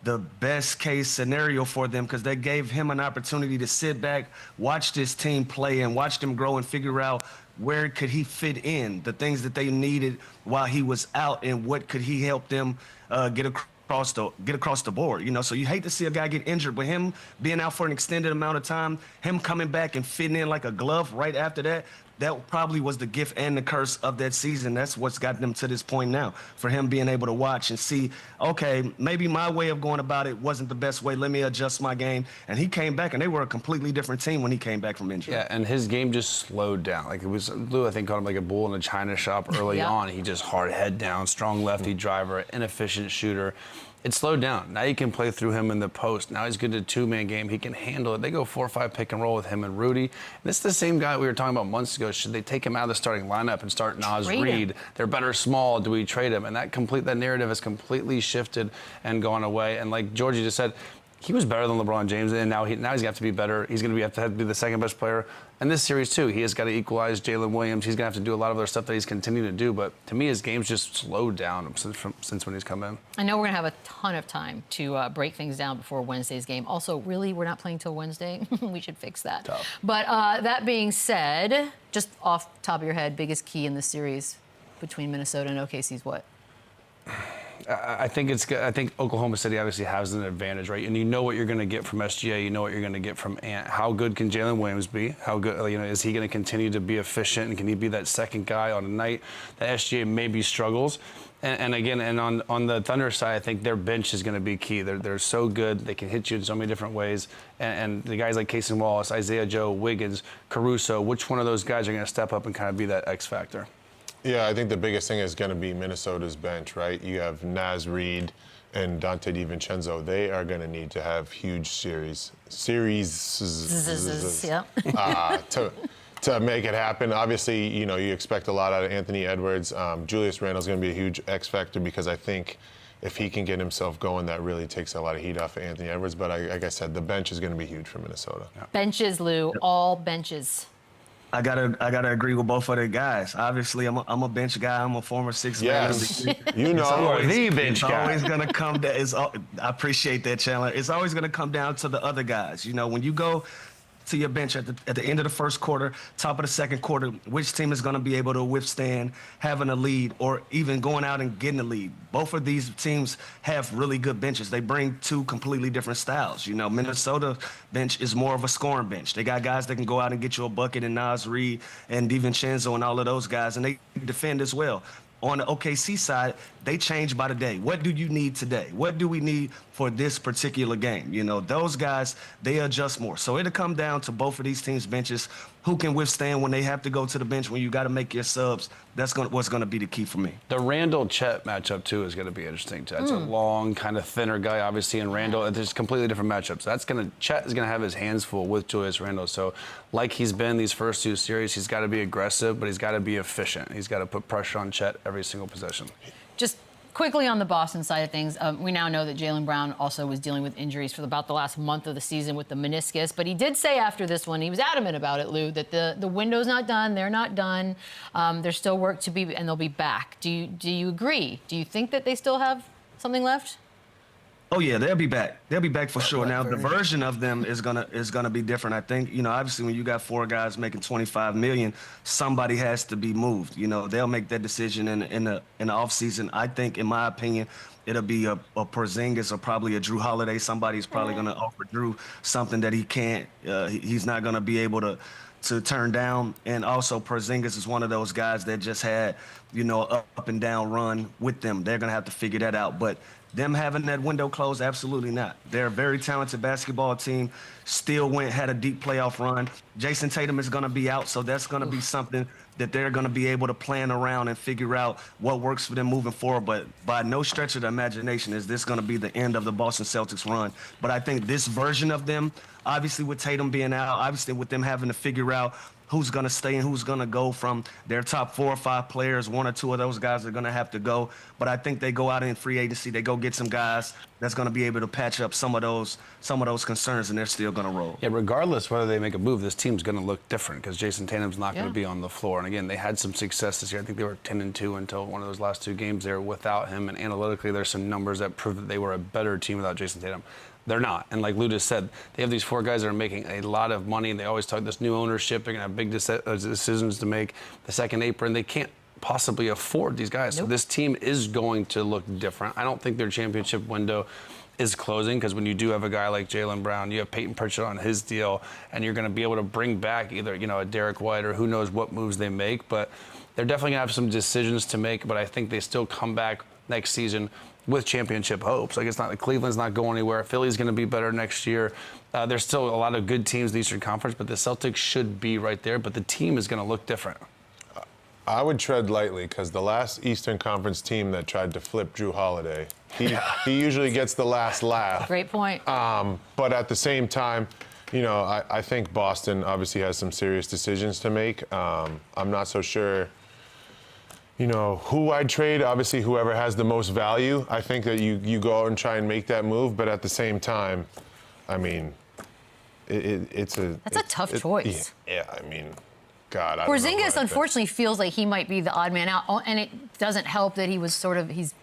the best case scenario for them because they gave him an opportunity to sit back, watch this team play, and watch them grow and figure out where could he fit in, the things that they needed while he was out, and what could he help them get across the board. You know, so you hate to see a guy get injured, but him being out for an extended amount of time, him coming back and fitting in like a glove right after that, that probably was the gift and the curse of that season. That's what's got them to this point now, for him being able to watch and see, okay, maybe my way of going about it wasn't the best way. Let me adjust my game. And he came back, and they were a completely different team when he came back from injury. Yeah, and his game just slowed down. Like, it was, Lou, I think, called him like a bull in a china shop early on. He just hard head down, strong lefty driver, inefficient shooter. It slowed down. Now you can play through him in the post. Now he's good at a two-man game. He can handle it. They go 4-5 pick and roll with him and Rudy. And this is the same guy we were talking about months ago. Should they take him out of the starting lineup and start Naz Reid? They're better small. Do we trade him? And that narrative has completely shifted and gone away. And like Georgie just said, he was better than LeBron James, and now he's going to have to be better. He's going to have to be the second best player. And this series, too, he has got to equalize Jalen Williams. He's going to have to do a lot of other stuff that he's continuing to do. But to me, his game's just slowed down since when he's come in. I know we're going to have a ton of time to break things down before Wednesday's game. Also, really, we're not playing till Wednesday. We should fix that. Tough. But that being said, just off the top of your head, biggest key in the series between Minnesota and OKC's what? I think Oklahoma City obviously has an advantage, right? And you know what you're going to get from SGA. You know what you're going to get from Ant. How good can Jalen Williams be? How good, is he going to continue to be efficient? And can he be that second guy on a night that SGA maybe struggles? And again, on the Thunder side, I think their bench is going to be key. They're so good. They can hit you in so many different ways. And the guys like Casey Wallace, Isaiah Joe, Wiggins, Caruso, which one of those guys are going to step up and kind of be that X factor? Yeah, I think the biggest thing is going to be Minnesota's bench, right? You have Naz Reid and Dante DiVincenzo. They are going to need to have huge series to make it happen. Obviously, you expect a lot out of Anthony Edwards. Julius Randle's going to be a huge X factor because I think if he can get himself going, that really takes a lot of heat off of Anthony Edwards. But like I said, the bench is going to be huge for Minnesota. Yeah. Benches, Lou, all benches. I gotta agree with both of the guys. Obviously, I'm a bench guy. I'm a former six-man. Yes, the bench guy. Always gonna come down. I appreciate that, Chandler. It's always gonna come down to the other guys. When you go to your bench at the end of the first quarter, top of the second quarter, which team is going to be able to withstand having a lead or even going out and getting a lead? Both of these teams have really good benches. They bring two completely different styles. Minnesota bench is more of a scoring bench. They got guys that can go out and get you a bucket, and Naz Reid and DiVincenzo and all of those guys, and they defend as well. On the OKC side, they change by the day. What do you need today? What do we need for this particular game? Those guys, they adjust more. So it'll come down to both of these teams' benches, who can withstand when they have to go to the bench, when you got to make your subs. That's what's going to be the key for me. The Randle-Chet matchup, too, is going to be interesting. That's a long, kind of thinner guy, obviously, and Randle. There's completely different matchups. Chet is going to have his hands full with Julius Randle. So like he's been these first two series, he's got to be aggressive, but he's got to be efficient. He's got to put pressure on Chet every single possession. Just quickly on the Boston side of things, we now know that Jaylen Brown also was dealing with injuries for about the last month of the season with the meniscus. But he did say after this one, he was adamant about it, Lou, that the window's not done. They're not done. There's still work to be, and they'll be back. Do you agree? Do you think that they still have something left? Oh yeah, they'll be back. They'll be back for sure. Now the version of them is gonna be different. I think obviously when you got four guys making $25 million, somebody has to be moved. They'll make that decision in the off season. I think, in my opinion, it'll be a Porzingis or probably a Drew Holiday. Somebody's probably gonna offer Drew something that he can't. He's not gonna be able to to turn down. And also Porzingis is one of those guys that just had, you know, up and down run with them. They're going to have to figure that out. But them having that window closed, absolutely not. They're a very talented basketball team. Still had a deep playoff run. Jason Tatum is going to be out, so that's going to be something that they're going to be able to plan around and figure out what works for them moving forward. But by no stretch of the imagination is this going to be the end of the Boston Celtics run. But I think this version of them, obviously with Tatum being out, obviously with them having to figure out who's going to stay and who's going to go from their top 4 or 5 players. 1 or 2 of those guys are going to have to go. But I think they go out in free agency. They go get some guys that's going to be able to patch up some of those concerns, and they're still going to roll. Yeah, regardless whether they make a move, this team's going to look different because Jason Tatum's not going to be on the floor. And again, they had some success this year. I think they were 10-2 until one of those last 2 games there without him. And analytically, there's some numbers that prove that they were a better team without Jason Tatum. They're not. And like Lou said, they have these 4 guys that are making a lot of money. And they always talk this new ownership. They're going to have big decisions to make. The second apron, they can't possibly afford these guys. Nope. So this team is going to look different. I don't think their championship window is closing because when you do have a guy like Jaylen Brown, you have Peyton Pritchard on his deal, and you're going to be able to bring back either, you know, a Derek White or who knows what moves they make. But they're definitely going to have some decisions to make. But I think they still come back next season with championship hopes. Like, it's not like Cleveland's not going anywhere. Philly's going to be better next year. There's still a lot of good teams in the Eastern Conference, but the Celtics should be right there. But the team is going to look different. I would tread lightly because the last Eastern Conference team that tried to flip Drew Holiday, he usually gets the last laugh. Great point. But at the same time, you know, I think Boston obviously has some serious decisions to make. I'm not so sure, you know, who I'd trade. Obviously, whoever has the most value. I think that you go out and try and make that move. But at the same time, I mean, it's a tough choice. Yeah, I mean, God, I don't know Porzingis unfortunately feels like he might be the odd man out, and it doesn't help that he was sort of he's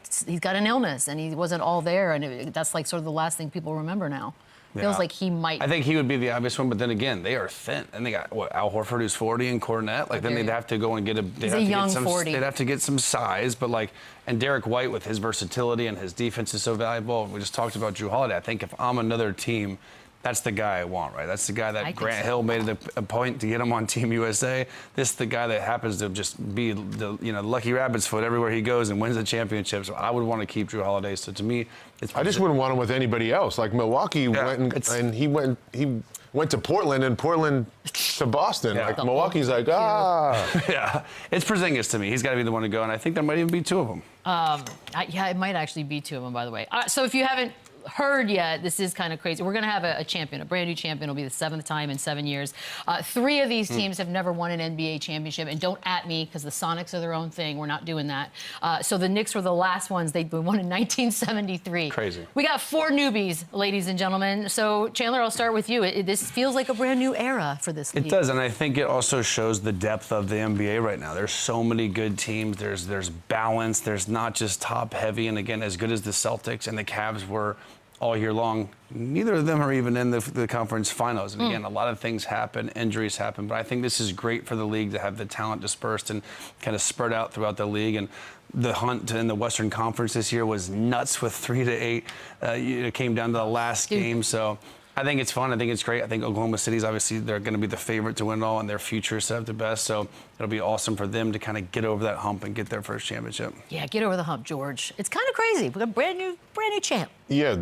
got an illness and he wasn't all there, and that's like sort of the last thing people remember now. Feels like he might. I think he would be the obvious one, but then again, they are thin, and they got Al Horford, who's 40, and Cornette. Like then they'd have to go and get He's a young 40. They'd have to get some size, but like, and Derek White with his versatility and his defense is so valuable. We just talked about Drew Holiday. I think if I'm another team, that's the guy I want, right? That's the guy that Grant Hill made it a point to get him on Team USA. This is the guy that happens to just be the lucky rabbit's foot everywhere he goes and wins the championship. So I would want to keep Drew Holiday. So to me, I just wouldn't want him with anybody else. Like Milwaukee he went to Portland and Portland to Boston. Like Milwaukee's like, yeah, it's Porzingis to me. He's got to be the one to go, and I think there might even be 2 of them. Yeah, it might actually be 2 of them, by the way. So if you haven't heard yet, this is kind of crazy. We're going to have a champion, a brand new champion. It'll be the 7th time in 7 years. 3 of these teams have never won an NBA championship, and don't at me because the Sonics are their own thing. We're not doing that. So the Knicks were the last ones. They won in 1973. Crazy. We got 4 newbies, ladies and gentlemen. So Chandler, I'll start with you. This feels like a brand new era for this league. It does, and I think it also shows the depth of the NBA right now. There's so many good teams. There's balance. There's not just top heavy. And again, as good as the Celtics and the Cavs were all year long, neither of them are even in the conference finals. And again, a lot of things happen, injuries happen, but I think this is great for the league to have the talent dispersed and kind of spread out throughout the league. And the hunt in the Western Conference this year was nuts with 3 to 8. It came down to the last game. So I think it's fun. I think it's great. I think Oklahoma City's obviously, they're going to be the favorite to win it all, and their future is set up the best. So it'll be awesome for them to kind of get over that hump and get their first championship. Yeah, get over the hump, George. It's kind of crazy. We got a brand new champ. Yeah,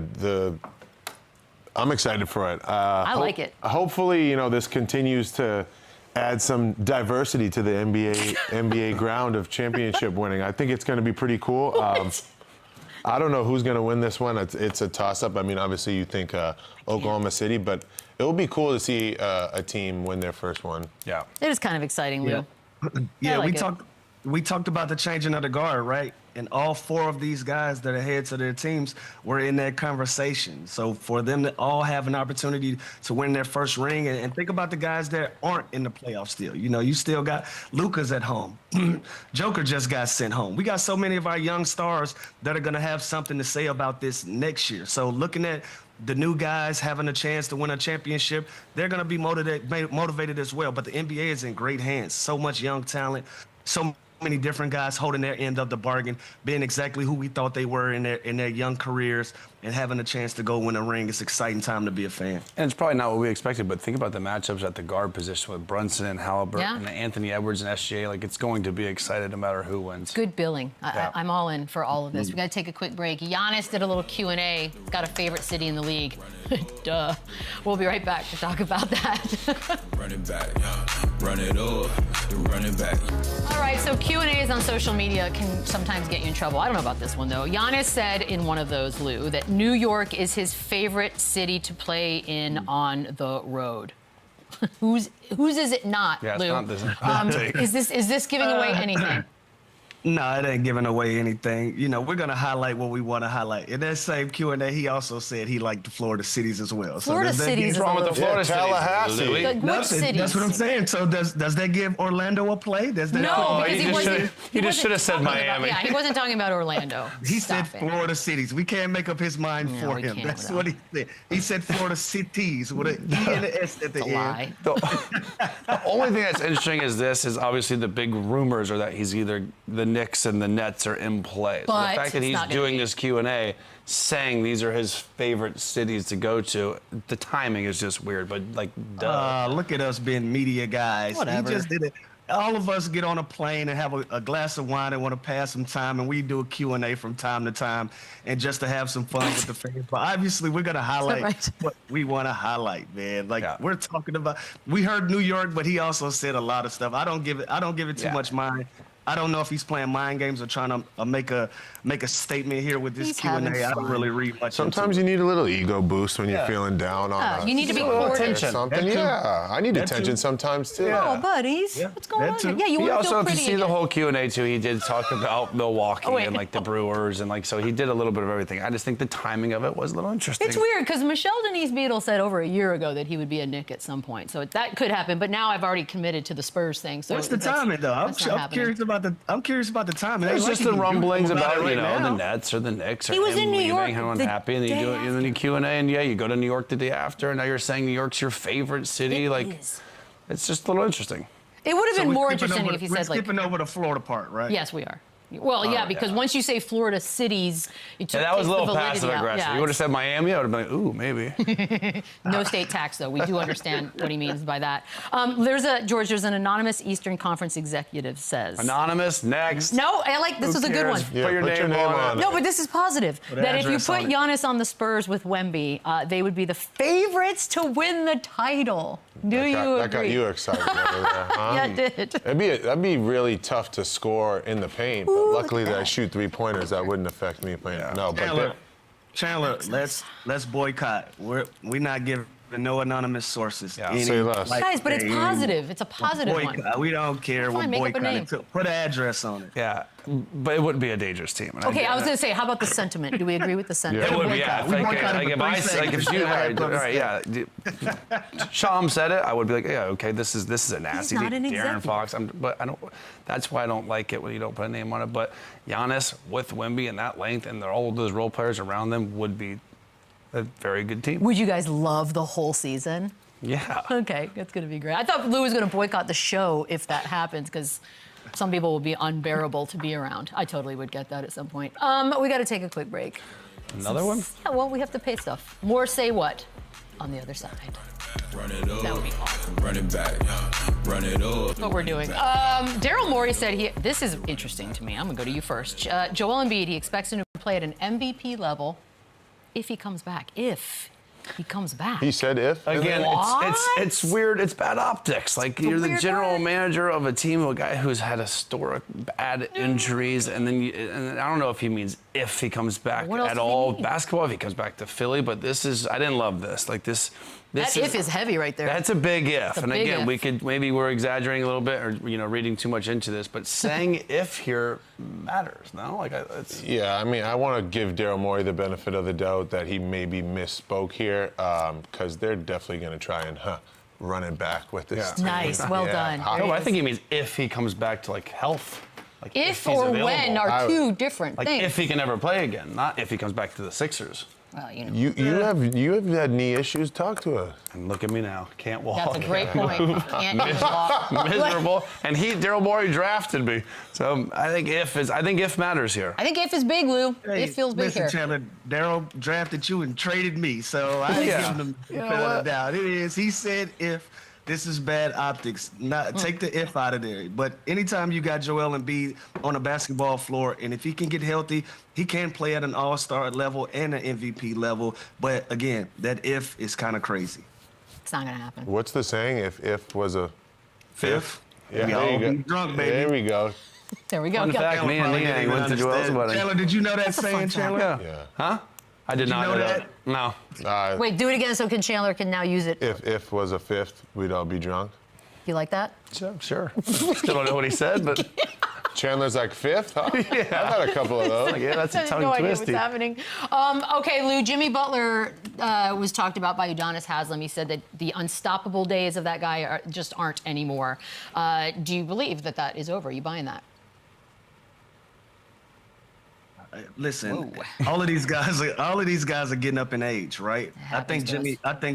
I'm excited for it. I like it. Hopefully, you know, this continues to add some diversity to the NBA ground of championship winning. I think it's going to be pretty cool. I don't know who's going to win this one. It's a toss-up. I mean, obviously you think Oklahoma City, but it will be cool to see a team win their first one. Yeah. It is kind of exciting, Lou. Yeah, like we talked about the changing of the guard, right? And all 4 of these guys that are heads of their teams were in that conversation. So for them to all have an opportunity to win their first ring, and think about the guys that aren't in the playoffs still. You know, you still got LUKA's at home. Joker just got sent home. We got so many of our young stars that are going to have something to say about this next year. So looking at the new guys having a chance to win a championship, they're going to be motivated as well. But the NBA is in great hands. So much young talent, so many different guys holding their end of the bargain, being exactly who we thought they were in their young careers. and having a chance to go win a ring. It's an exciting time to be a fan. And it's probably not what we expected, but think about the matchups at the guard position with Brunson and Halliburton and Anthony Edwards and SGA. Like, it's going to be excited no matter who wins. Good billing. I'm all in for all of this. We got to take a quick break. Giannis did a little Q&A. He's got a favorite city in the league. Duh. We'll be right back to talk about that. Run it back, run it up, run it back. All right, so Q&As on social media can sometimes get you in trouble. I don't know about this one, though. Giannis said in one of those, Lou, that New York is his favorite city to play in on the road. Whose is it not, Yeah, Lou? it's not this. Is this giving away anything? No, it ain't giving away anything. You know, we're gonna highlight what we want to highlight. In that same Q&A, he also said he liked the Florida cities as well. Florida cities is wrong with the Florida cities? Tallahassee. Louis? Like, which cities? That's what I'm saying. So does that give Orlando a play? Does that No, because he wasn't. You just should have said talking about- Miami. yeah, he wasn't talking about Orlando. He said Stop it. Florida cities. We can't make up his mind No, for we him. can't That's without what he said. He said Florida cities with an E and an S at the It's a end. lie. The only thing that's interesting is obviously the big rumors are that he's either the Knicks and the Nets are in play. So But the fact that it's he's not gonna doing be. this Q&A saying these are his favorite cities to go to, the timing is just weird, but like, duh. Look at us being media guys. Whatever. He just did it. All of us get on a plane and have a glass of wine and want to pass some time, and we do a Q&A from time to time, and just to have some fun with the fans. But obviously, we're gonna highlight right? what we want to highlight, man. Like Yeah. we're talking about. We heard New York, but he also said a lot of stuff. I don't give it too Yeah. much mind. I don't know if he's playing mind games or trying to make a statement here with this He's Q&A. having I don't fun. really read much. Sometimes you need a little ego boost when you're feeling down on You need to be A little courted. attention. something. That too. Yeah, I need That attention too. sometimes too. Oh, buddies. Yeah, What's going that on? too. Yeah, you He want to also, feel if you pretty see the again. whole Q&A too, he did talk about Milwaukee Oh, wait. and like the Brewers and like, so he did a little bit of everything. I just think the timing of it was a little interesting. It's weird because Michelle Denise Beadle said over a year ago that he would be a Knick at some point, so that could happen. But now I've already committed to the Spurs thing. So What's the that's- timing though? that's not I'm happening. curious about the timing. It's just the rumblings about, you know, the net. Nets or the Knicks or He was him in New leaving, York him the unhappy, and then you do it, day and then you Q&A, and yeah, you go to New York the day after, and now you're saying New York's your favorite city. It Like, is. it's just a little interesting. It would have So been we're more skipping interesting over- if he we're said like, skipping over the Florida part, right? yes, we are. Well, yeah, because once you say Florida cities, you took Yeah, that was a takes the little validity passive out. aggressive. Yeah, You would have said Miami, I would have been like, ooh, maybe. no state tax, though. We do understand what he means by that. There's an anonymous Eastern Conference executive says. Anonymous, next. No, I like this. Who is a good one. cares? Yeah, Put your name on it. No, but this is positive. Put That if you address put on it. Giannis on the Spurs with Wemby, they would be the favorites to win the title. Do you agree? That got you excited over there, huh? Yeah, it did. That'd be really tough to score in the paint, but luckily that I shoot three-pointers, that wouldn't affect me playing. No, but Chandler, let's boycott. We're not giving no anonymous sources. Yeah, any, say less. Guys, but it's any positive. It's a positive one. boycott. We don't care. Fine, We'll make up a name. boycott it. Put an address on it. Yeah, but it wouldn't be a dangerous team. And Okay, I was get going to say, how about the sentiment? Do we agree with the sentiment? It would be, boycott. yeah. We Like, boycotted like, for if 3 I, like, seconds. if you, Yeah, all right, yeah. Sham said it, I would be like, yeah, okay, this is a nasty not team. an De'Aaron executive. Fox, but I don't. That's why I don't like it when you don't put a name on it. But Giannis with Wemby and that length and all of those role players around them would be a very good team. Would you guys love the whole season? Yeah. Okay, that's going to be great. I thought Lou was going to boycott the show if that happens, because some people will be unbearable to be around. I totally would get that at some point. We got to take a quick break. Another one? Yeah, well, we have to pay stuff. More Say What on the other side. Run it up, That would be awesome. run it back, run it up. What we're doing. Daryl Morey said this is interesting to me. I'm going to go to you first. Joel Embiid, he expects him to play at an MVP level if he comes back. If he comes back. he said if. Again, What? it's weird. It's bad optics. Like, you're the weird general word. manager of a team of a guy who's had historic bad injuries, and then and I don't know if he means if he comes back What else at does he all. mean? Basketball, if he comes back to Philly, but I didn't love this. Like this that if is heavy right there. That's a big if. a And big again, if. we could maybe we're exaggerating a little bit, or reading too much into this. But saying if here matters. No, like it's. Yeah, I mean, I want to give Daryl Morey the benefit of the doubt that he maybe misspoke here, because they're definitely going to try and run it back with this Yeah. team. Nice, well done. No, I think he means if he comes back to like health. Like if he's or available. when are two different Like things. if he can ever play again, not if he comes back to the Sixers. Well, you know. You have had knee issues. Talk to us. And look at me now. Can't walk. That's a great point. Can't walk. Miserable. And Daryl Morey drafted me. So I think if matters here. I think if is big, Lou. Hey, It feels big listen, here. Chandler, Daryl drafted you and traded me, so I ain't giving him the benefit of the doubt. It is. He said if. This is bad optics. Take the if out of there. But anytime you got Joel Embiid on a basketball floor, and if he can get healthy, he can play at an all-star level and an MVP level. But again, that if is kind of crazy. It's not gonna happen. What's the saying? If was a Fifth. Yeah, we there all you go. be drunk, baby. There we go. There we go. In fact, me and Niang went to Joel's wedding. Chandler, did you know that That's a fun saying, Chandler? fact. Yeah. Huh? I did not know know that? that. No. Wait, do it again so Chandler can now use it. If was a fifth, we'd all be drunk. You like that? Sure. Still don't know what he said, but Chandler's like fifth, huh? Yeah. I've had a couple of those. yeah, that's a I have tongue no idea what's twisty. happening. Okay, Lou, Jimmy Butler was talked about by Udonis Haslem. He said that the unstoppable days of that guy just aren't anymore. Do you believe that is over? Are you buying that? Listen, all of these guys are getting up in age, right? I think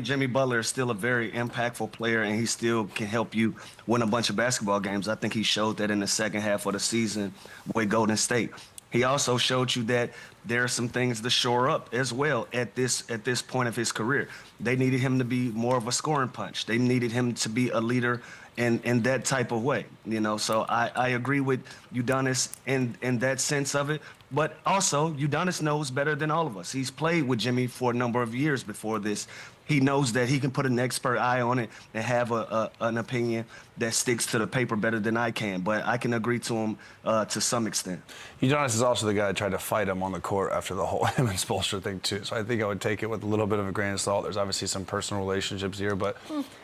Jimmy Butler is still a very impactful player, and he still can help you win a bunch of basketball games. I think he showed that in the second half of the season with Golden State. He also showed you that there are some things to shore up as well at this point of his career. They needed him to be more of a scoring punch. They needed him to be a leader in that type of way, you know. So I agree with Udonis in that sense of it. But also, Udonis knows better than all of us. He's played with Jimmy for a number of years before this. He knows that he can put an expert eye on it and have an opinion that sticks to the paper better than I can. But I can agree to him to some extent. Udonis is also the guy that tried to fight him on the court after the whole him and Spoelstra thing, too. So I think I would take it with a little bit of a grain of salt. There's obviously some personal relationships here, but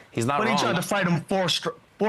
he's not wrong. But he tried to fight him for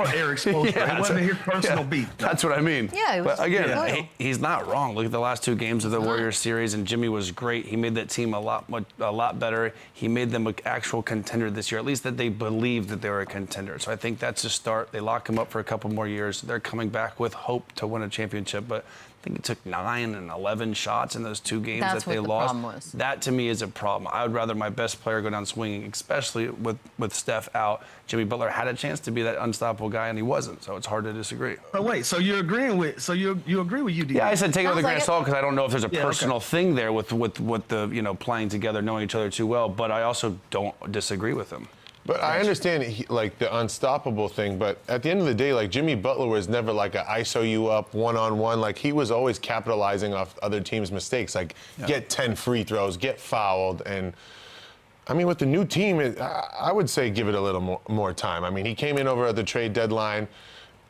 Eric Spoelstra. Yeah, it wasn't his personal beef. That's what I mean. Yeah, it was but again, loyal. he's not wrong. Look at the last two games of the Warriors series, and Jimmy was great. He made that team a lot better. He made them an actual contender this year, at least that they believed that they were a contender. So I think that's a start. They lock him up for a couple more years. They're coming back with hope to win a championship, but I think it took 9 and 11 shots in those two games That's that they what the lost. problem was. That to me is a problem. I would rather my best player go down swinging, especially with Steph out. Jimmy Butler had a chance to be that unstoppable guy, and he wasn't. So it's hard to disagree. But wait, so you're agreeing with? So you agree with UD? Yeah, I said take it with a Sounds grain like of salt because I don't know if there's a Yeah, personal okay. thing there with the playing together, knowing each other too well. But I also don't disagree with him. But I understand like the unstoppable thing, but at the end of the day, like Jimmy Butler was never like a ISO you up one-on-one. Like he was always capitalizing off other teams' mistakes, like get 10 free throws, get fouled. And I mean, with the new team, I would say give it a little more time. I mean, he came in over at the trade deadline.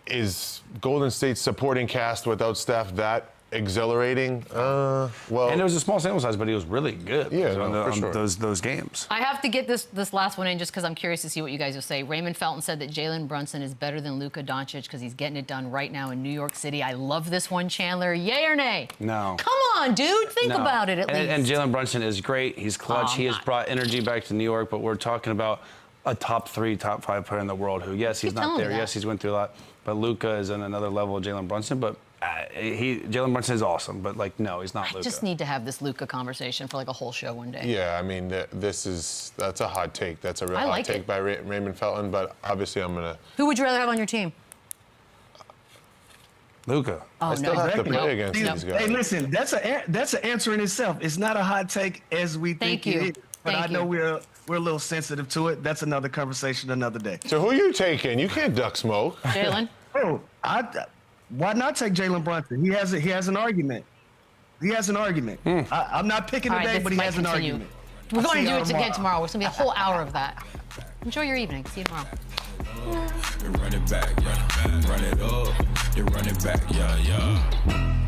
Is Golden State's supporting cast without Steph that exhilarating? Well, And it was a small sample size, but he was really good. Yeah, on, no, for on sure. those games. I have to get this last one in just because I'm curious to see what you guys will say. Raymond Felton said that Jalen Brunson is better than Luka Doncic because he's getting it done right now in New York City. I love this one, Chandler. Yay or nay? No. Come on, dude. Think No. about it at least. And Jalen Brunson is great. He's clutch. Oh, he has not. brought energy back to New York, but we're talking about a top 3, top 5 player in the world who, yes, he's Keep not telling me there. that. Yes, he's went through a lot. But Luka is on another level of Jalen Brunson. But Jalen Brunson is awesome. But, like, no, he's not I Luka. just need to have this Luka conversation for like a whole show one day. yeah, I mean, that's a hot take. That's a real I hot like take it. by Raymond Felton, but obviously I'm going to... Who would you rather have on your team? Luka. Oh, I still no. have to Exactly. play against No. these guys. Hey, listen, that's an answer in itself. It's not a hot take as we Thank think you. it is. But Thank I know you. we're a little sensitive to it. That's another conversation another day. So who are you taking? You can't duck smoke. Jalen? Oh, why not take Jalen Brunson? He has an argument. He has an argument. I'm not picking All right, today, this but he might has an continue. argument. We're I'll going see to do y'all it again tomorrow. It's going to be a whole hour of that. Enjoy your evening. See you tomorrow. Run it back, yeah. Run it up, then run it back, yeah, yeah.